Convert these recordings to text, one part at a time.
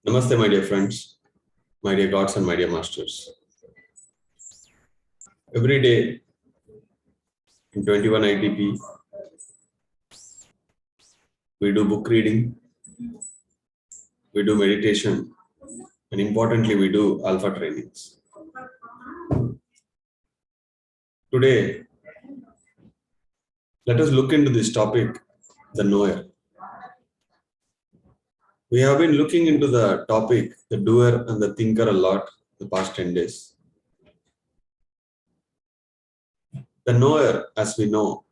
Namaste, my dear friends, my dear gods and my dear masters. Every day in 21 ITP, we do book reading, we do meditation, and importantly, we do alpha trainings. Today, let us look into this topic, the knower. We have been looking into the topic, the doer and the thinker a lot the past 10 days. The knower, as we know,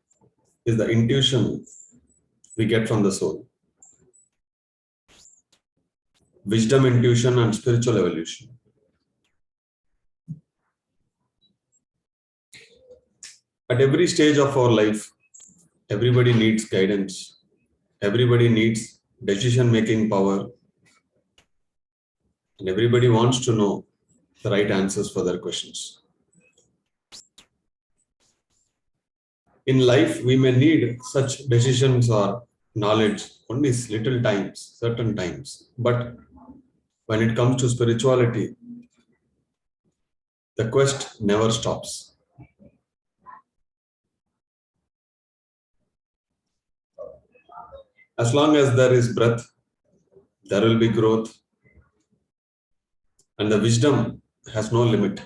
is the intuition we get from the soul. Wisdom, intuition, and spiritual evolution. At every stage of our life, everybody needs guidance. Everybody needs decision-making power. And everybody wants to know the right answers for their questions. In life, we may need such decisions or knowledge only little times, certain times. But when it comes to spirituality, the quest never stops. As long as there is breath, there will be growth. And the wisdom has no limit.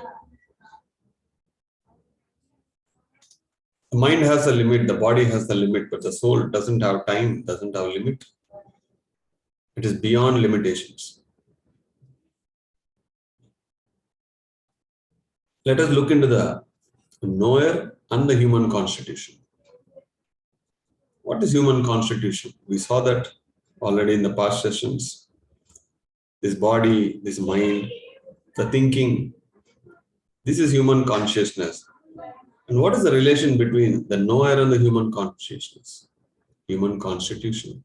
The mind has a limit, the body has the limit, but the soul doesn't have time, doesn't have limit. It is beyond limitations. Let us look into the knower and the human constitution. What is human constitution? We saw that already in the past sessions. This body, this mind, the thinking, this is human consciousness. And what is the relation between the knower and the human consciousness? Human constitution.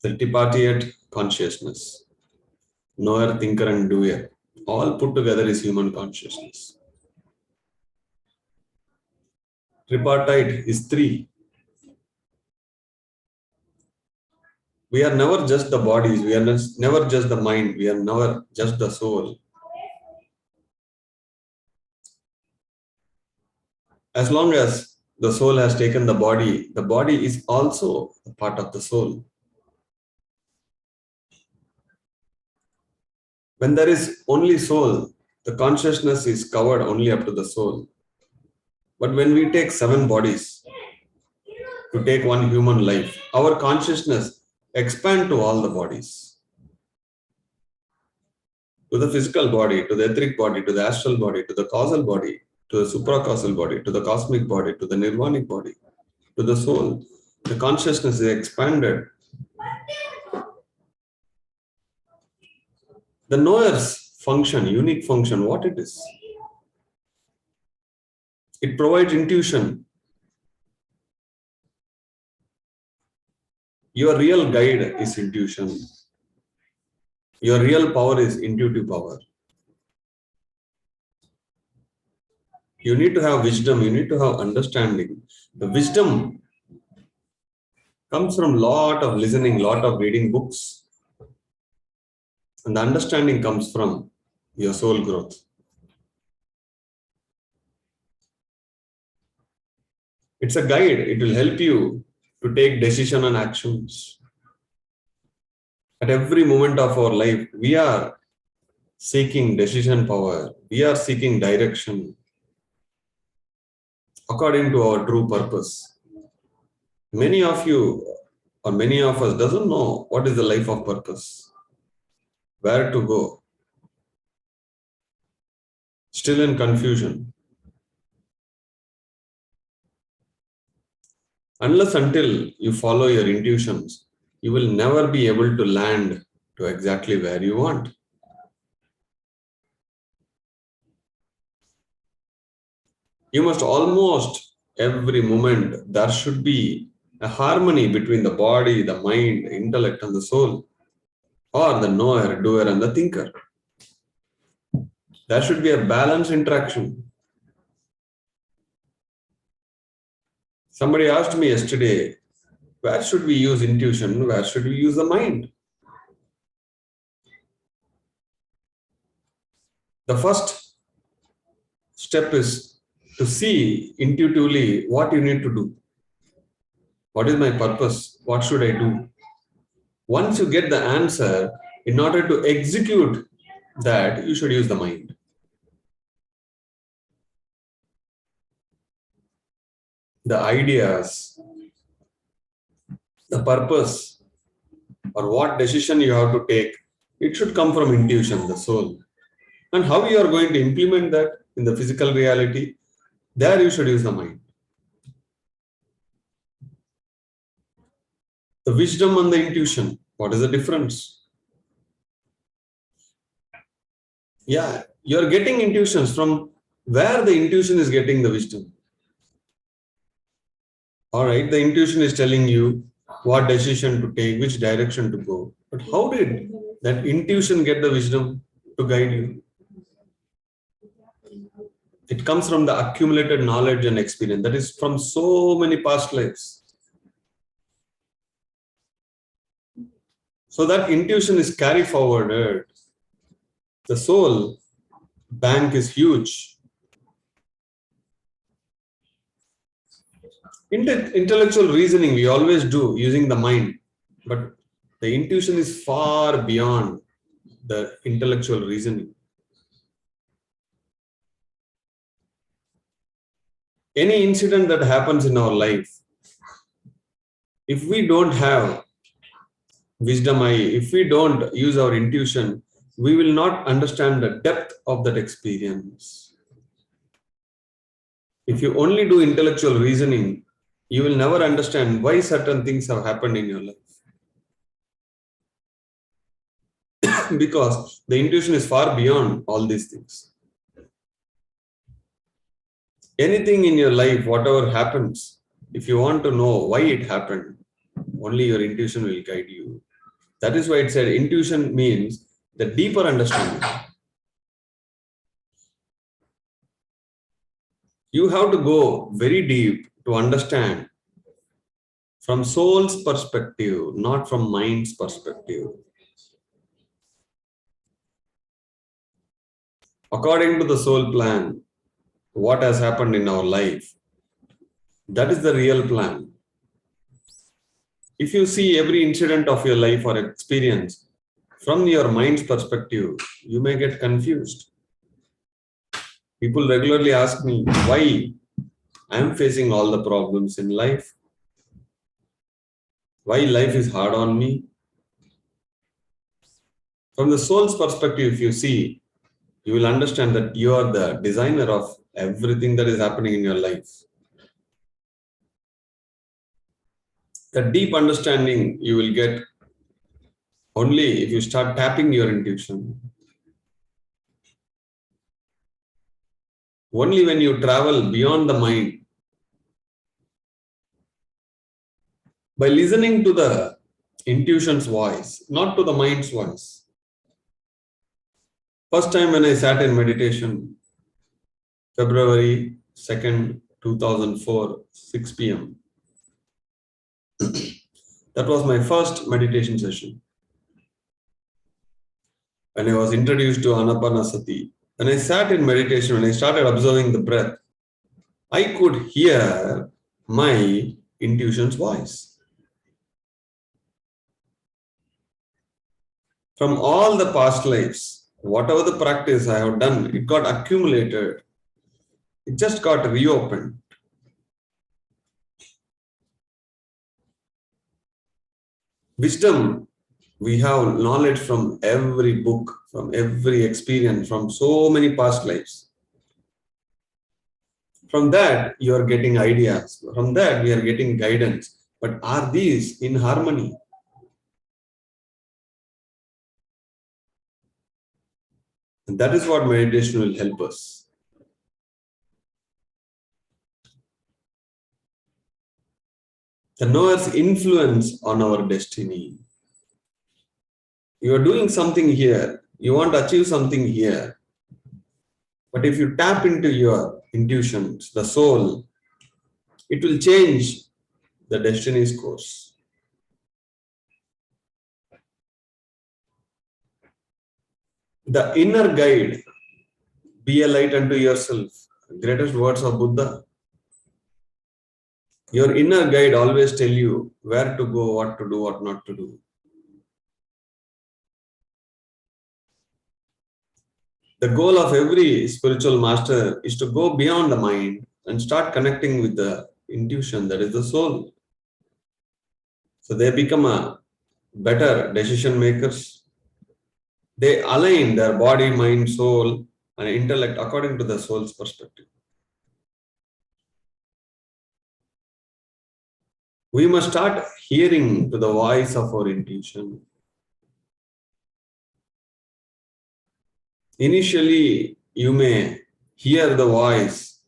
The tripartite consciousness. Knower, thinker, and doer. All put together is human consciousness. Tripartite is three. We are never just the bodies, we are never just the mind, we are never just the soul. As long as the soul has taken the body is also a part of the soul. When there is only soul, the consciousness is covered only up to the soul. But when we take 7 bodies to take one human life, our consciousness expands to all the bodies. To the physical body, to the etheric body, to the astral body, to the causal body, to the supracausal body, to the cosmic body, to the nirvanic body, to the soul. The consciousness is expanded. The knower's function, unique function, what it is? It provides intuition. Your real guide is intuition. Your real power is intuitive power. You need to have wisdom, you need to have understanding. The wisdom comes from lot of listening, lot of reading books. And the understanding comes from your soul growth. It's a guide. It will help you to take decision and actions. At every moment of our life, we are seeking decision power. We are seeking direction according to our true purpose. Many of you or many of us doesn't know what is the life of purpose, where to go. Still in confusion. Unless until you follow your intuitions, you will never be able to land to exactly where you want. You must almost every moment, there should be a harmony between the body, the mind, the intellect, and the soul, or the knower, doer, and the thinker. There should be a balanced interaction. Somebody asked me yesterday, where should we use intuition? Where should we use the mind? The first step is to see intuitively what you need to do. What is my purpose? What should I do? Once you get the answer, in order to execute that, you should use the mind. The ideas, the purpose, or what decision you have to take, it should come from intuition, the soul. And how you are going to implement that in the physical reality, there you should use the mind. The wisdom and the intuition, what is the difference? Yeah, you're getting intuitions from where the intuition is getting the wisdom. All right, the intuition is telling you what decision to take, which direction to go. But how did that intuition get the wisdom to guide you? It comes from the accumulated knowledge and experience. That is from so many past lives. So that intuition is carried forwarded. The soul bank is huge. Intellectual reasoning we always do using the mind, but the intuition is far beyond the intellectual reasoning. Any incident that happens in our life, if we don't have wisdom eye, if we don't use our intuition, we will not understand the depth of that experience. If you only do intellectual reasoning, you will never understand why certain things have happened in your life. Because the intuition is far beyond all these things. Anything in your life, whatever happens, if you want to know why it happened, only your intuition will guide you. That is why it said intuition means the deeper understanding. You have to go very deep to understand from soul's perspective, not from mind's perspective. According to the soul plan, what has happened in our life, that is the real plan. If you see every incident of your life or experience from your mind's perspective, you may get confused. People regularly ask me why I am facing all the problems in life, why life is hard on me. From the soul's perspective, if you see, you will understand that you are the designer of everything that is happening in your life. The deep understanding you will get only if you start tapping your intuition. Only when you travel beyond the mind. By listening to the intuition's voice, not to the mind's voice. First time when I sat in meditation, February 2nd, 2004, 6 p.m. That was my first meditation session. When I was introduced to Anapanasati, when I sat in meditation, when I started observing the breath, I could hear my intuition's voice. From all the past lives, whatever the practice I have done, it got accumulated. It just got reopened. Wisdom, we have knowledge from every book, from every experience, from so many past lives. From that, you are getting ideas. From that, we are getting guidance. But are these in harmony? And that is what meditation will help us. The knower's influence on our destiny. You are doing something here. You want to achieve something here. But if you tap into your intuitions, the soul, it will change the destiny's course. The inner guide Be a light unto yourself. Greatest words of Buddha. Your inner guide always tell you where to go, what to do, what not to do. The goal of every spiritual master is to go beyond the mind and start connecting with the intuition, that is the soul. So they become a better decision makers. They align their body, mind, soul, and intellect according to the soul's perspective. We must start hearing to the voice of our intuition. Initially, you may hear the voice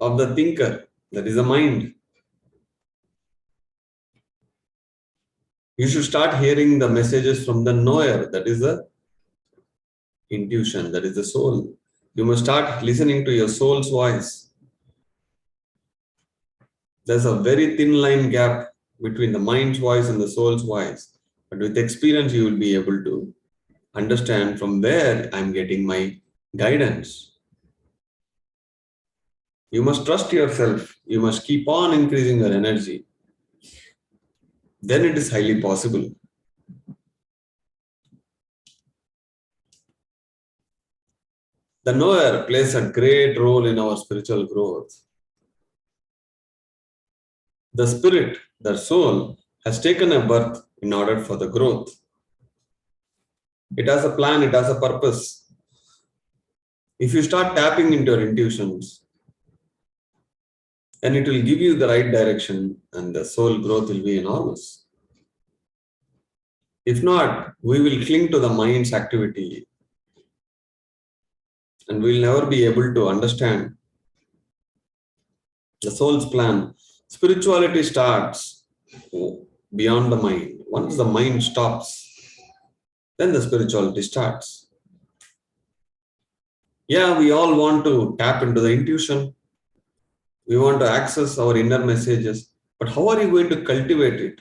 of the thinker, that is the mind. You should start hearing the messages from the knower, that is the intuition, that is the soul. You must start listening to your soul's voice. There's a very thin line gap between the mind's voice and the soul's voice. But with experience, you will be able to understand from where I'm getting my guidance. You must trust yourself. You must keep on increasing your energy. Then it is highly possible. The knower plays a great role in our spiritual growth. The spirit, the soul, has taken a birth in order for the growth. It has a plan, it has a purpose. If you start tapping into your intuitions, then it will give you the right direction and the soul growth will be enormous. If not, we will cling to the mind's activity and we will never be able to understand the soul's plan. Spirituality starts beyond the mind. Once the mind stops, then the spirituality starts. Yeah, we all want to tap into the intuition. We want to access our inner messages. But how are you going to cultivate it?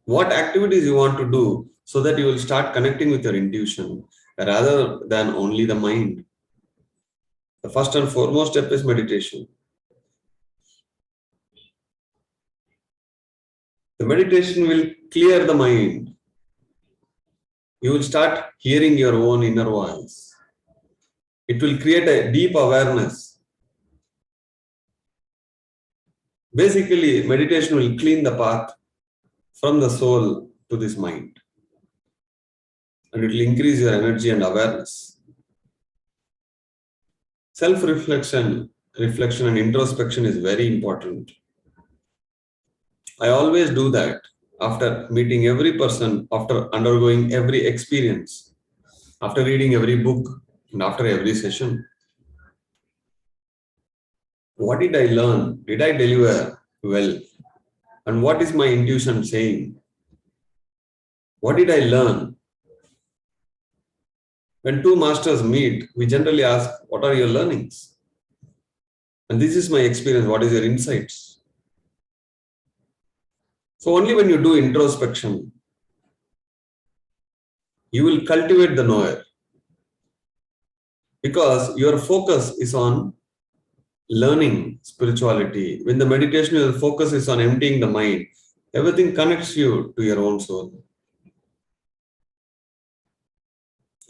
What activities you want to do so that you will start connecting with your intuition rather than only the mind? The first and foremost step is meditation. The meditation will clear the mind. You will start hearing your own inner voice. It will create a deep awareness. Basically, meditation will clean the path from the soul to this mind. And it will increase your energy and awareness. Self-reflection, reflection and introspection is very important. I always do that after meeting every person, after undergoing every experience, after reading every book, and after every session. What did I learn? Did I deliver well? And what is my intuition saying? What did I learn? When two masters meet, we generally ask, what are your learnings? And this is my experience. What is your insights? So only when you do introspection, you will cultivate the knower. Because your focus is on learning spirituality. When the meditation, your focus is on emptying the mind, everything connects you to your own soul.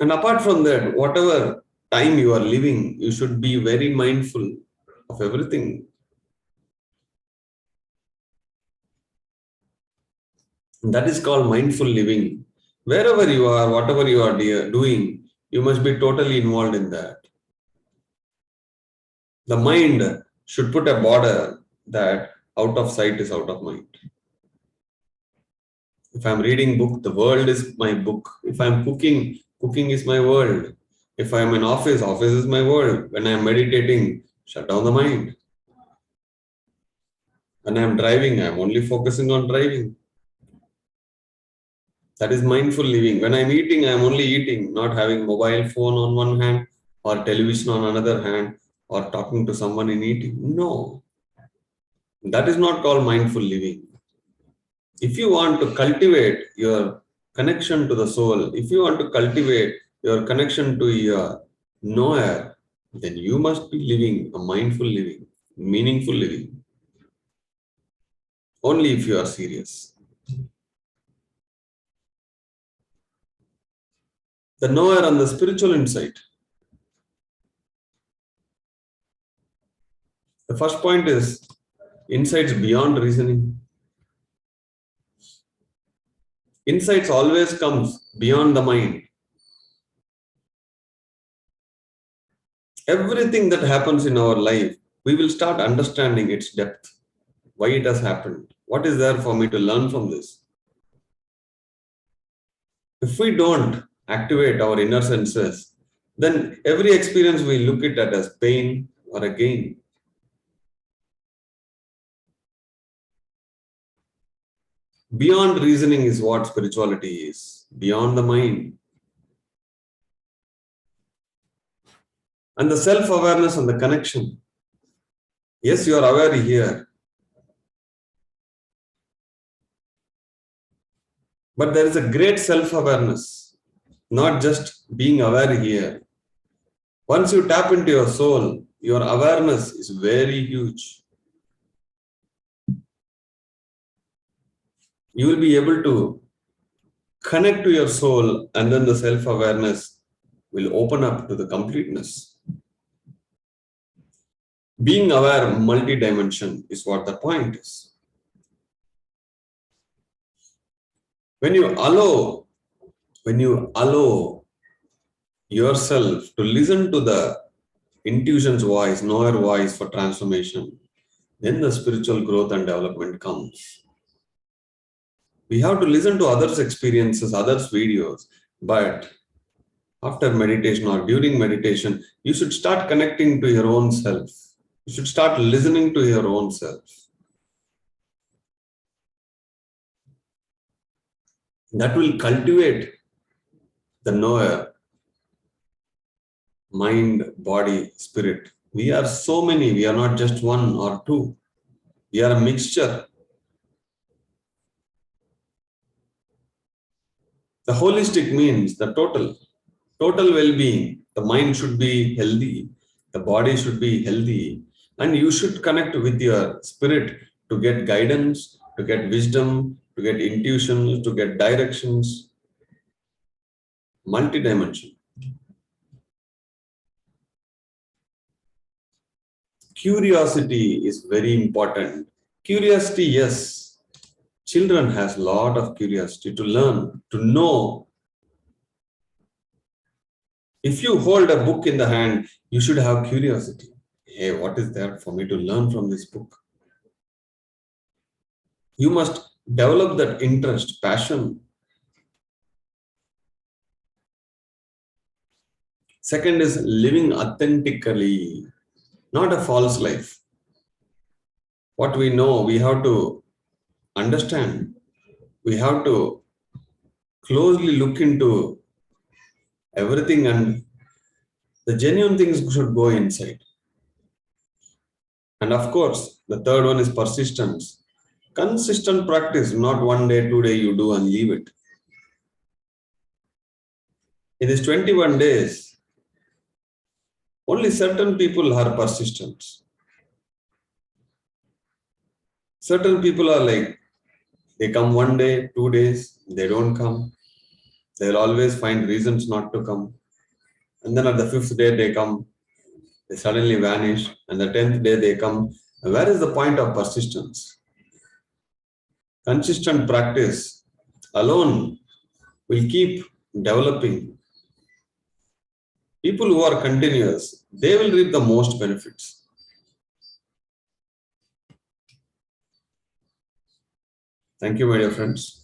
And apart from that, whatever time you are living, you should be very mindful of everything. And that is called mindful living. Wherever you are, whatever you are doing, you must be totally involved in that. The mind should put a border that out of sight is out of mind. If I'm reading book, the world is my book. If I'm cooking, cooking is my world. If I'm in office, office is my world. When I'm meditating, shut down the mind. When I'm driving, I'm only focusing on driving. That is mindful living. When I'm eating, I'm only eating, not having mobile phone on one hand or television on another hand or talking to someone in eating. No, that is not called mindful living. If you want to cultivate your connection to the soul, if you want to cultivate your connection to your knower, then you must be living a mindful living, meaningful living, only if you are serious. The knower and the spiritual insight. The first point is insights beyond reasoning. Insights always comes beyond the mind. Everything that happens in our life, we will start understanding its depth, why it has happened, what is there for me to learn from this. If we don't activate our inner senses, then every experience we look at it as pain or a gain. Beyond reasoning is what spirituality is, beyond the mind. And the self-awareness and the connection. Yes, you are aware here, but there is a great self-awareness, not just being aware here. Once you tap into your soul, your awareness is very huge. You will be able to connect to your soul, and then the self-awareness will open up to the completeness. Being aware multi-dimension is what the point is. When you allow yourself to listen to the intuition's voice, knower voice for transformation, then the spiritual growth and development comes. We have to listen to others' experiences, others' videos, but after meditation or during meditation, you should start connecting to your own self. You should start listening to your own self. That will cultivate the knower, mind, body, spirit. We are so many, we are not just one or two. We are a mixture. The holistic means the total well-being. The mind should be healthy, the body should be healthy, and you should connect with your spirit to get guidance, to get wisdom, to get intuition, to get directions. Multi-dimension. Curiosity is very important. Curiosity, yes. Children has a lot of curiosity to learn, to know. If you hold a book in the hand, you should have curiosity. Hey, what is there for me to learn from this book? You must develop that interest, passion. Second is living authentically, not a false life. What we know, we have to understand. We have to closely look into everything, and the genuine things should go inside. And of course, the third one is persistence. Consistent practice, not one day, 2 day you do and leave it. In these 21 days, only certain people are persistent. Certain people are like, they come 1 day, 2 days, they don't come. They'll always find reasons not to come. And then at the 5th day they come, they suddenly vanish. And the 10th day they come. Where is the point of persistence? Consistent practice alone will keep developing. People who are continuous, they will reap the most benefits. Thank you, my dear friends.